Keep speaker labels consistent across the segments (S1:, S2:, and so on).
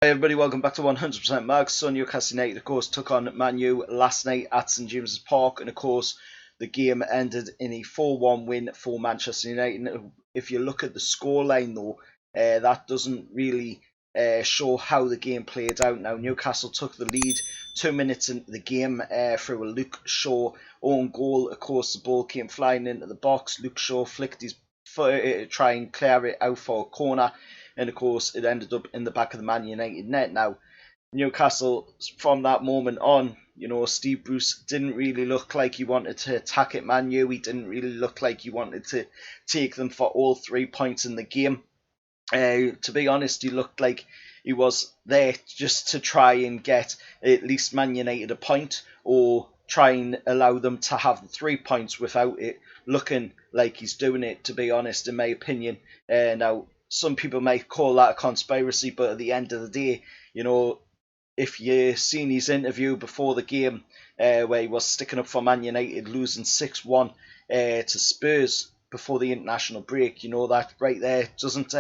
S1: Hey everybody, welcome back to 100% Mags. So Newcastle United, of course, took on Man U last night at St James's Park, and of course, the game ended in a 4-1 win for Manchester United. If you look at the scoreline, though, that doesn't really show how the game played out. Now, Newcastle took the lead 2 minutes into the game through a Luke Shaw own goal. Of course, the ball came flying into the box. Luke Shaw flicked his foot to try and clear it out for a corner. And of course, it ended up in the back of the Man United net. Now, Newcastle, from that moment on, Steve Bruce didn't really look like he wanted to attack at Man U. He didn't really look like he wanted to take them for all 3 points in the game. To be honest, he looked like he was there just to try and get at least Man United a point, or try and allow them to have the 3 points without it looking like he's doing it, to be honest, in my opinion. Now, some people may call that a conspiracy, but at the end of the day, if you seen his interview before the game, where he was sticking up for Man United, losing 6-1 to Spurs before the international break, that right there doesn't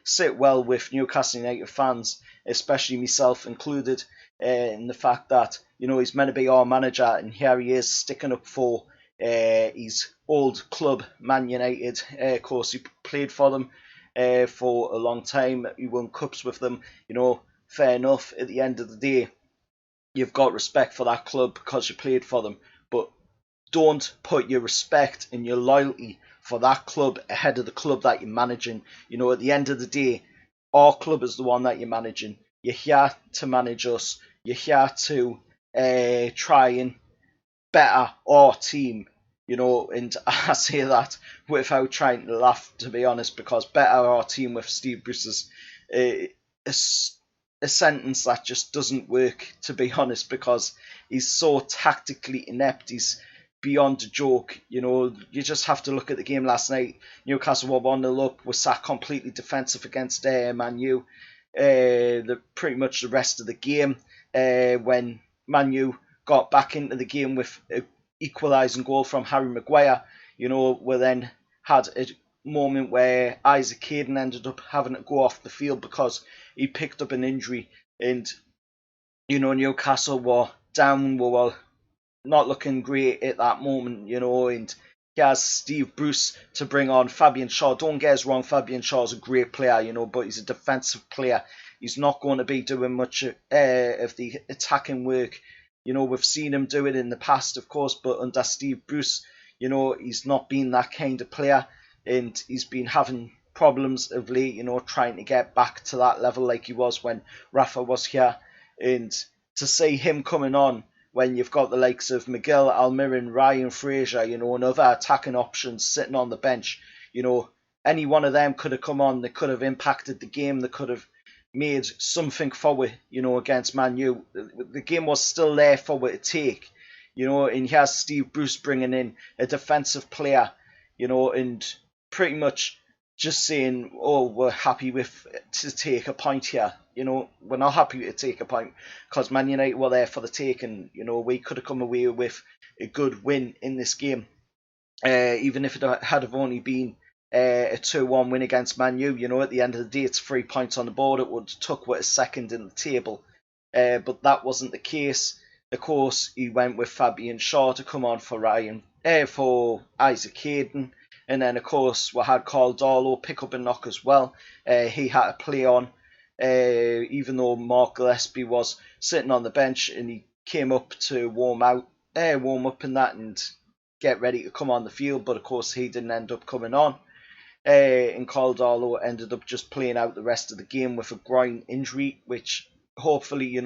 S1: sit well with Newcastle United fans, especially myself included, in the fact that, he's meant to be our manager, and here he is sticking up for his old club, Man United. Of course, he played for them for a long time. He won cups with them. Fair enough. At the end of the day, you've got respect for that club because you played for them. But don't put your respect and your loyalty for that club ahead of the club that you're managing. At the end of the day, our club is the one that you're managing. You're here to manage us. You're here to try and better our team. And I say that without trying to laugh, to be honest, because better our team with Steve Bruce is a sentence that just doesn't work, to be honest, because he's so tactically inept. He's beyond a joke. You just have to look at the game last night. Newcastle were 1-0 up, was sat completely defensive against Man U. Pretty much the rest of the game, when Man U got back into the game with a equalising goal from Harry Maguire, we then had a moment where Isaac Hayden ended up having to go off the field because he picked up an injury, and Newcastle were down, were not looking great at that moment, and he has Steve Bruce to bring on Fabian Shaw. Don't get us wrong, Fabian Shaw's a great player, but he's a defensive player. He's not going to be doing much of the attacking work. We've seen him do it in the past, of course, but under Steve Bruce, he's not been that kind of player, and he's been having problems of late, trying to get back to that level like he was when Rafa was here. And to see him coming on when you've got the likes of Miguel Almiron, Ryan Fraser, and other attacking options sitting on the bench, any one of them could have come on, they could have impacted the game, they could have made something forward, against Man U. The game was still there for it to take, and here's Steve Bruce bringing in a defensive player, and pretty much just saying, oh, we're happy to take a point here. We're not happy to take a point because Man United were there for the take, and, we could have come away with a good win in this game. Even if it had have only been a 2-1 win against Man U, at the end of the day, it's 3 points on the board. It would have took a second in the table. But that wasn't the case. Of course, he went with Fabian Shaw to come on for for Isaac Hayden. And then, of course, we had Caldolo pick up a knock as well. He had to play on, even though Mark Gillespie was sitting on the bench, and he came up to warm up in that and get ready to come on the field. But, of course, he didn't end up coming on. And Caldolo ended up just playing out the rest of the game with a groin injury, which hopefully,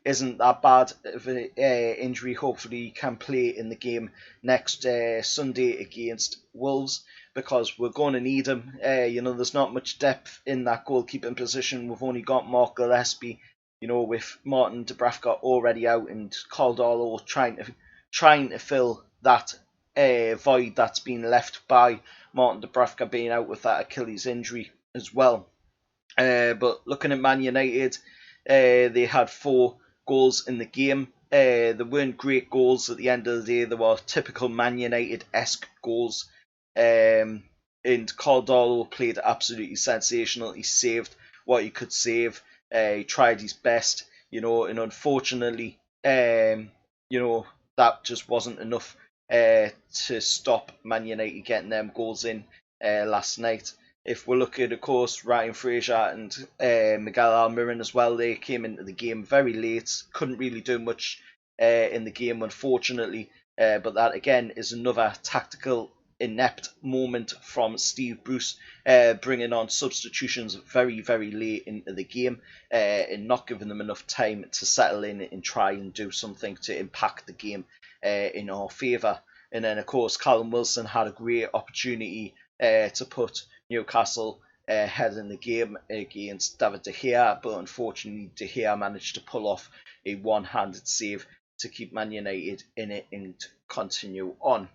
S1: isn't that bad of an injury. Hopefully he can play in the game next Sunday against Wolves, because we're going to need him. There's not much depth in that goalkeeping position. We've only got Mark Gillespie, with Martin Dubravka already out, and Caldolo trying to fill that void that's been left by Martin Dubravka being out with that Achilles injury as well. But looking at Man United, they had 4 goals in the game. They weren't great goals at the end of the day. They were typical Man United-esque goals. And Caldolo played absolutely sensational. He saved what he could save. He tried his best, and unfortunately, that just wasn't enough to stop Man United getting them goals in last night. If we look at, of course, Ryan Fraser and Miguel Almiron as well, they came into the game very late, couldn't really do much in the game, unfortunately. But that, again, is another tactical inept moment from Steve Bruce, bringing on substitutions very, very late into the game and not giving them enough time to settle in and try and do something to impact the game in our favour. And then, of course, Callum Wilson had a great opportunity to put Newcastle ahead in the game against David De Gea, but unfortunately De Gea managed to pull off a one-handed save to keep Man United in it and continue on.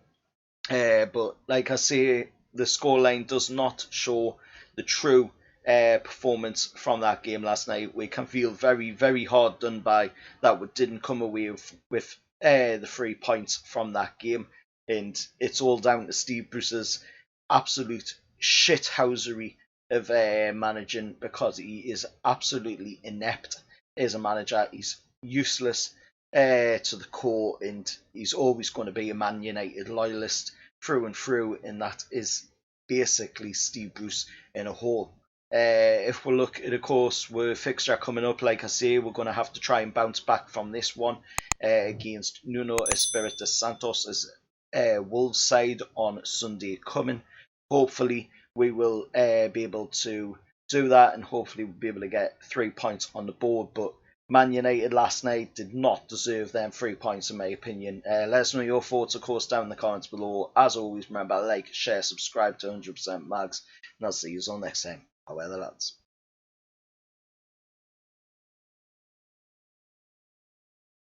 S1: But like I say, the scoreline does not show the true performance from that game last night. We can feel very, very hard done by that we didn't come away with the 3 points from that game. And it's all down to Steve Bruce's absolute shithousery of managing, because he is absolutely inept as a manager. He's useless to the core, and he's always going to be a Man United loyalist through and through, and that is basically Steve Bruce in a whole. If we look at, of course, with fixture coming up, like I say, we're going to have to try and bounce back from this one against Nuno Espirito Santos as Wolves side on Sunday coming. Hopefully, we will be able to do that, and hopefully we'll be able to get 3 points on the board. But Man United last night did not deserve them 3 points, in my opinion. Let us know your thoughts, of course, down in the comments below. As always, remember, like, share, subscribe to 100% Mags, and I'll see you all next time. However, lads.